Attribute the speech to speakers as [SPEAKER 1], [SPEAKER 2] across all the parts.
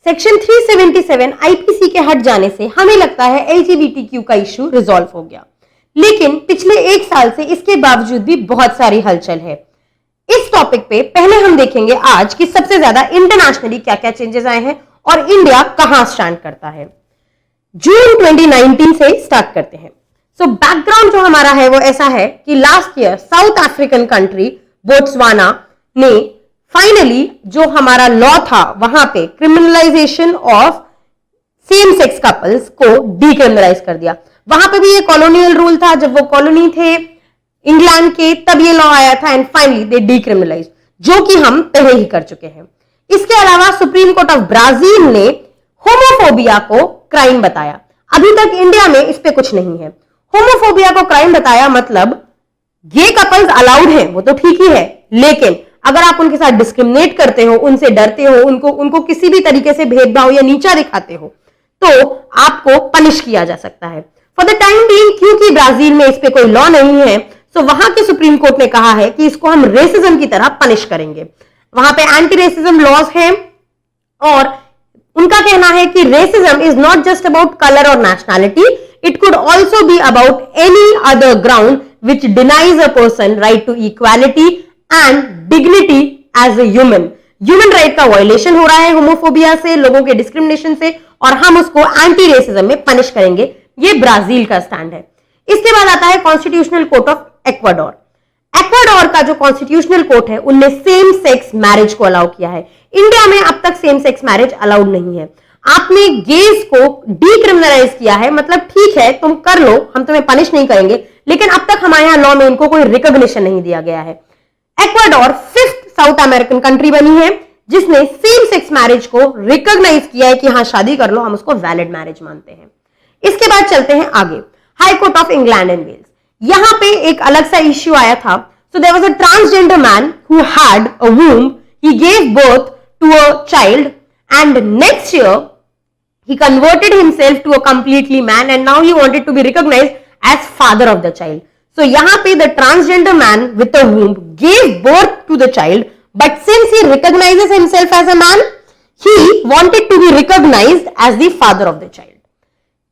[SPEAKER 1] Section 377 IPC के हट जाने से हमें लगता है एलजीबीटीक्यू का इश्यू रिजॉल्व हो गया, लेकिन पिछले एक साल से इसके बावजूद भी बहुत सारी हलचल है। इस टॉपिक पे पहले हम देखेंगे आज कि सबसे ज्यादा इंटरनेशनली क्या क्या चेंजेस आए हैं और इंडिया कहां स्टैंड करता है। जून 2019 से स्टार्ट करते हैं। सो बैकग्राउंड जो हमारा है वो ऐसा है कि last year south African country Botswana ने फाइनली जो हमारा लॉ था वहां पे criminalisation of same sex couples को डीक्रिमिनलाइज कर दिया। वहां पे भी ये कॉलोनियल रूल था, जब वो कॉलोनी थे इंग्लैंड के तब ये लॉ आया था एंड फाइनली दे डीक्रिमिनलाइज, जो कि हम पहले ही कर चुके हैं। इसके अलावा सुप्रीम कोर्ट ऑफ ब्राजील ने होमोफोबिया को क्राइम बताया। अभी तक इंडिया में इस पे कुछ नहीं है। होमोफोबिया को क्राइम बताया मतलब गे कपल्स अलाउड हैं, वो तो ठीक ही है, लेकिन अगर आप उनके साथ डिस्क्रिमिनेट करते हो, उनसे डरते हो, उनको किसी भी तरीके से भेदभाव या नीचा दिखाते हो, तो आपको पनिश किया जा सकता है। फॉर द टाइम बीइंग, क्योंकि ब्राजील में इस पे कोई लॉ नहीं है, तो वहां के सुप्रीम कोर्ट ने कहा है कि इसको हम रेसिज्म की तरह पनिश करेंगे। वहां पे एंटी रेसिज्म लॉज हैं और उनका कहना है कि racism is not just about colour और nationality, it could also be about any other ground which denies a person right to equality and dignity as a human right का वायलेशन हो रहा है होमोफोबिया से, लोगों के डिस्क्रिमिनेशन से, और हम उसको एंटी रेसिज्म में पनिश करेंगे। ये ब्राजील का स्टैंड है। इसके बाद आता है constitutional court of Ecuador. Ecuador का जो कॉन्स्टिट्यूशनल कोर्ट है उनने सेम सेक्स मैरिज को अलाउ किया है। इंडिया में अब तक सेम सेक्स मैरिज अलाउड नहीं है। आपने गेज को डीक्रिमिनलाइज किया है, मतलब ठीक है तुम कर लो, हम तुम्हें पनिश नहीं करेंगे, लेकिन अब तक हमारे यहां लॉ में इनको कोई रिकॉग्निशन नहीं दिया गया है। Ecuador 5th south American country बनी है जिसने सेम सेक्स मैरिज को रिकॉग्नाइज किया है कि हाँ शादी कर लो, हम उसको वैलिड मैरिज मानते हैं। इसके बाद चलते हैं आगे, High Court of England and Wales. यहां पे एक अलग सा इश्यू आया था। So there was a transgender man who had a womb, he gave birth to a child and next year he converted himself to a completely man and now he wanted to be recognized as father of the child. So yahan pe the transgender man with a womb gave birth to the child, but since he recognizes himself as a man, he wanted to be recognized as the father of the child.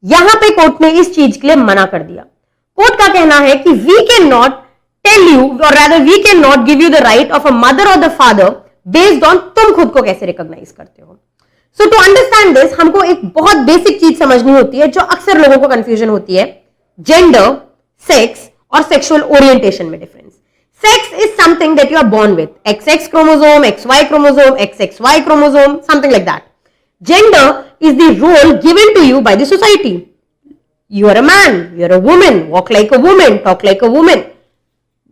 [SPEAKER 1] yahan pe court ने इस चीज के लिए मना कर दिया। Court का कहना है कि we cannot tell you or rather we cannot give you the right of a mother or the father based on तुम खुद को कैसे रिकॉग्नाइज करते हो। सो टू अंडरस्टैंड दिस हमको एक बहुत बेसिक चीज समझनी होती है जो अक्सर लोगों को कंफ्यूजन होती है, जेंडर, सेक्स और सेक्सुअल ओरिएंटेशन में difference. Sex is something that you are born with, XX chromosome, XY chromosome, XXY chromosome, something like that. Gender is the role given to you by the society. You are a man, you are a woman, walk like a woman, talk like a woman,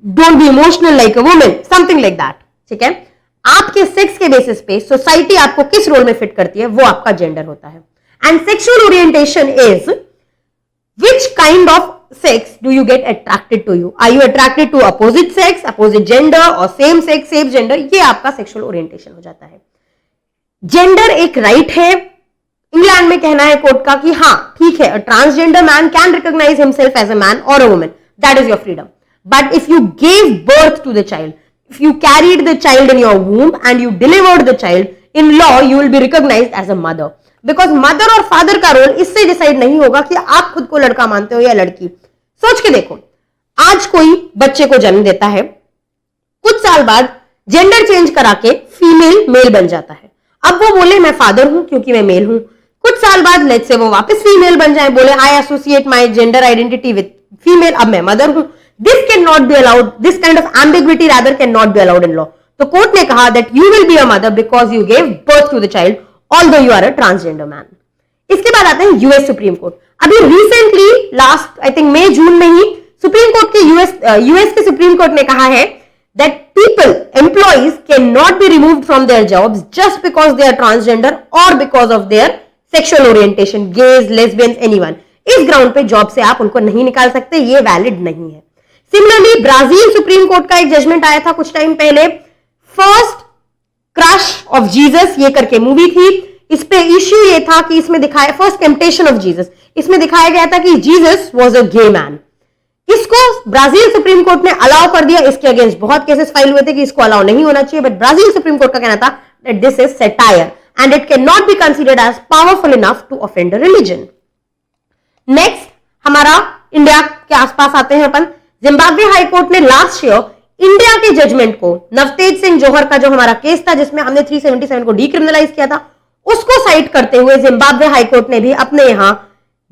[SPEAKER 1] don't be emotional like a woman, something like that. ठीक है, आपके sex के basis पे society आपको किस role में fit करती है वो आपका जेंडर होता है। And sexual orientation is which kind of sex do you get attracted to you, are you attracted to opposite sex, opposite gender और सेम सेक्स सेम जेंडर, ये आपका सेक्सुअल ओरिएंटेशन हो जाता है। जेंडर एक राइट है। इंग्लैंड में कहना है कोर्ट का कि हाँ ठीक है, transgender man can recognise himself as a man और a woman, that is your freedom, but if you gave birth to the child, if you carried the child in your womb and you delivered the child, in law you will be recognized as a mother, because mother और father का role इससे decide नहीं होगा कि आप खुद को लड़का मानते हो या लड़की। सोच के देखो, आज कोई बच्चे को जन्म देता है, कुछ साल बाद जेंडर चेंज करा के फीमेल मेल बन जाता है। अब वो बोले मैं फादर हूं क्योंकि मैं मेल हूं, कुछ साल बाद लेट्स से वो वापस फीमेल बन जाए, बोले आई associate my gender identity with female, अब मैं मदर हूं। This cannot be allowed, this kind of ambiguity rather cannot be allowed in law. तो कोर्ट ने कहा that you will be a mother because you gave birth to the child although you are a transgender man. इसके बाद आते हैं US supreme court. अभी recently last I think मई जून में ही supreme court के यूएस के सुप्रीम कोर्ट ने कहा है that people, employees cannot be removed from their jobs just because they are transgender or because of their sexual orientation, gays, lesbians, anyone. इस ground पे job से आप उनको नहीं निकाल सकते, ये वैलिड नहीं है। सिमिलरली ब्राजील सुप्रीम कोर्ट का एक जजमेंट आया था कुछ टाइम पहले, फर्स्ट क्रश ऑफ जीसस ये करके मूवी थी, इस पे इश्यू ये था कि इसमें दिखाया फर्स्ट टेम्पटेशन ऑफ जीसस, इसमें दिखाया गया था कि Jesus was a gay man. इसको ब्राजील सुप्रीम कोर्ट ने अलाउ कर दिया। इसके अगेंस्ट बहुत केसेस फाइल हुए थे कि इसको अलाउ नहीं होना चाहिए, बट ब्राजील सुप्रीम कोर्ट का कहना था that this is satire and it cannot be considered as powerful enough to offend a religion. Next हमारा इंडिया के आसपास आते हैं अपन। जिम्बाब्वे हाई कोर्ट ने लास्ट ईयर इंडिया के जजमेंट को, नवतेज सिंह जोहर का जो हमारा केस था जिसमें हमने 377 को डीक्रिमिनलाइज किया था, उसको साइट करते हुए जिम्बाब्वे हाई कोर्ट ने भी अपने यहां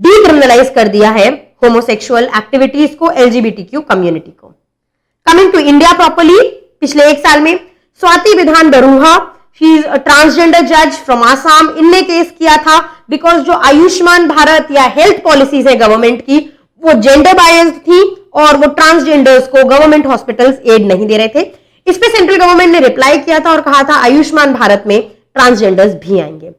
[SPEAKER 1] डीक्रिमिनलाइज कर दिया है होमोसेक्सुअल एक्टिविटीज को, एलजीबीटीक्यू कम्युनिटी को। कमिंग टू इंडिया प्रॉपरली, पिछले एक साल में स्वाति विधान Borooah, she is a transgender जज फ्रॉम आसाम, इनने केस किया था बिकॉज जो आयुष्मान भारत या हेल्थ पॉलिसीज है गवर्नमेंट की, वो जेंडर बायस्ड थी और वो ट्रांसजेंडर्स को गवर्नमेंट हॉस्पिटल्स एड नहीं दे रहे थे। इस पे सेंट्रल गवर्नमेंट ने रिप्लाई किया था और कहा था आयुष्मान भारत में ट्रांसजेंडर्स भी आएंगे।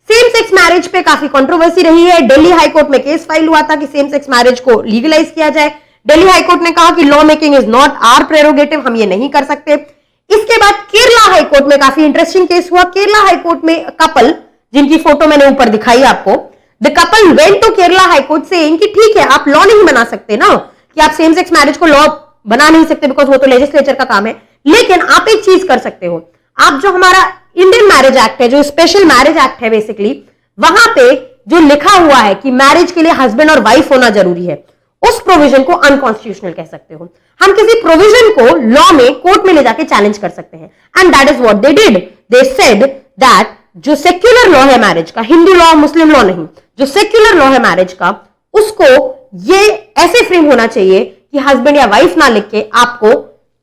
[SPEAKER 1] सेम सेक्स मैरिज पे काफी कंट्रोवर्सी रही है। दिल्ली हाईकोर्ट में केस फाइल हुआ था कि सेम सेक्स मैरिज को लीगलाइज किया जाए। दिल्ली हाईकोर्ट ने कहा कि law making is not our prerogative, हम ये नहीं कर सकते। इसके बाद केरला हाईकोर्ट में काफी इंटरेस्टिंग केस हुआ। केरला हाईकोर्ट में कपल, जिनकी फोटो मैंने ऊपर दिखाई आपको, the couple went to Kerala high court saying कि ठीक है, आप लॉ नहीं बना सकते ना, कि आप सेम सेक्स मैरिज को लॉ बना नहीं सकते बिकॉज वो तो लेजिस्लेचर का काम है, लेकिन आप एक चीज कर सकते हो, आप जो हमारा इंडियन मैरिज एक्ट है, जो स्पेशल मैरिज एक्ट है बेसिकली, वहां पे जो लिखा हुआ है कि मैरिज के लिए हस्बैंड और वाइफ होना जरूरी है, उस प्रोविजन को अनकॉन्स्टिट्यूशनल कह सकते हो। हम किसी प्रोविजन को लॉ में, कोर्ट में ले जाके चैलेंज कर सकते हैं, and that is what they did. They said that जो सेक्युलर लॉ है मैरिज का, हिंदू लॉ मुस्लिम लॉ नहीं, जो सेक्युलर लॉ है मैरिज का, उसको ये ऐसे फ्रेम होना चाहिए कि हस्बैंड या वाइफ ना लिख के आपको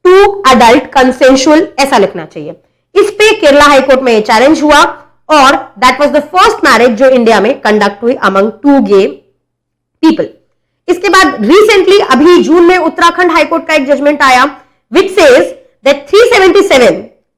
[SPEAKER 1] टू अडल्ट कंसेंशुअल ऐसा लिखना चाहिए। इस पे केरला हाईकोर्ट में ये चैलेंज हुआ और that was the first marriage जो इंडिया में कंडक्ट हुई अमंग टू गे पीपल। इसके बाद रिसेंटली अभी जून में उत्तराखंड हाईकोर्ट का एक जजमेंट आया विच सेज दैट 377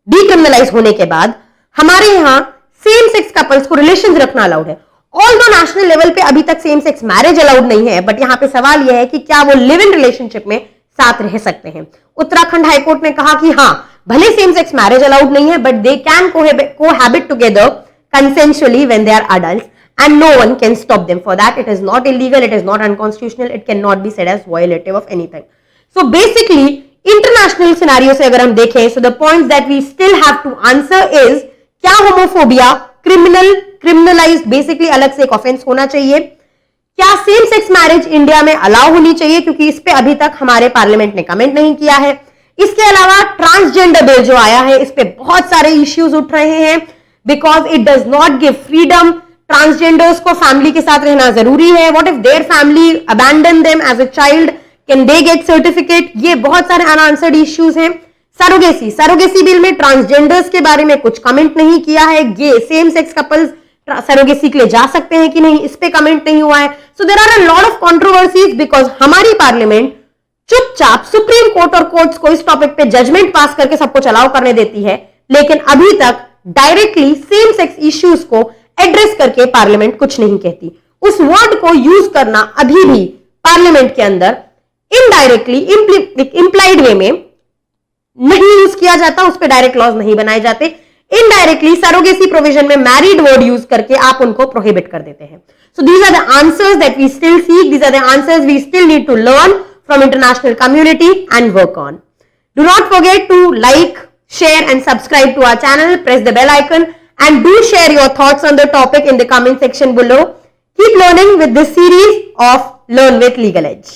[SPEAKER 1] डीक्रिमिनलाइज होने के बाद हमारे यहां सेम सेक्स कपल्स को रिलेशंस रखना अलाउड है। ऑल्दो नेशनल लेवल पे अभी तक सेम सेक्स मैरिज अलाउड नहीं है, बट यहां पे सवाल यह है कि क्या वो लिव इन रिलेशनशिप में साथ रह सकते हैं। उत्तराखंड हाईकोर्ट ने कहा कि हां, भले सेम सेक्स मैरिज अलाउड नहीं है, but they can cohabit together consensually when they are adults and no one can stop them for that. It is not illegal, it is not unconstitutional, it cannot be said as violative of anything. So basically international scenario से अगर हम देखें, so the points that we still have to answer is क्या homophobia criminalized basically अलग से एक offence होना चाहिए, क्या सेम सेक्स मैरिज इंडिया में अलाउ होनी चाहिए, क्योंकि इस पे अभी तक हमारे पार्लियामेंट ने कमेंट नहीं किया है। इसके अलावा ट्रांसजेंडर बिल जो आया है, इस पे बहुत सारे इश्यूज उठ रहे हैं because it does not give freedom. Transgenders को फैमिली के साथ रहना जरूरी है। What if their family abandon them as a child, can they get certificate? ये बहुत सारे अनआंसर्ड इश्यूज हैं। सरोगेसी बिल में ट्रांसजेंडर्स के बारे में कुछ कमेंट नहीं किया है। Gay same sex couples surrogacy के लिए जा सकते हैं कि नहीं, इस पे कमेंट नहीं हुआ है। So there are a lot of controversies because हमारी पार्लियामेंट चुपचाप सुप्रीम कोर्ट और कोर्ट्स को इस टॉपिक पे जजमेंट पास करके सबको चलाव करने देती है, लेकिन अभी तक डायरेक्टली सेम सेक्स इश्यूज को एड्रेस करके पार्लियामेंट कुछ नहीं कहती। उस वर्ड को यूज करना अभी भी पार्लियामेंट के अंदर इनडायरेक्टली इंप्लाइड वे में नहीं यूज किया जाता, उस पर डायरेक्ट लॉज नहीं बनाए जाते। इनडायरेक्टली सरोगेसी प्रोविजन में मैरिड वर्ड यूज करके आप उनको प्रोहिबिट कर देते हैं। So these are the answers that we still seek, these are the answers we still need to learn from international community and work on. Do not forget to like, share and subscribe to our channel, press the bell icon and do share your thoughts on the topic in the comment section below. Keep learning with this series of Learn with Legal Edge.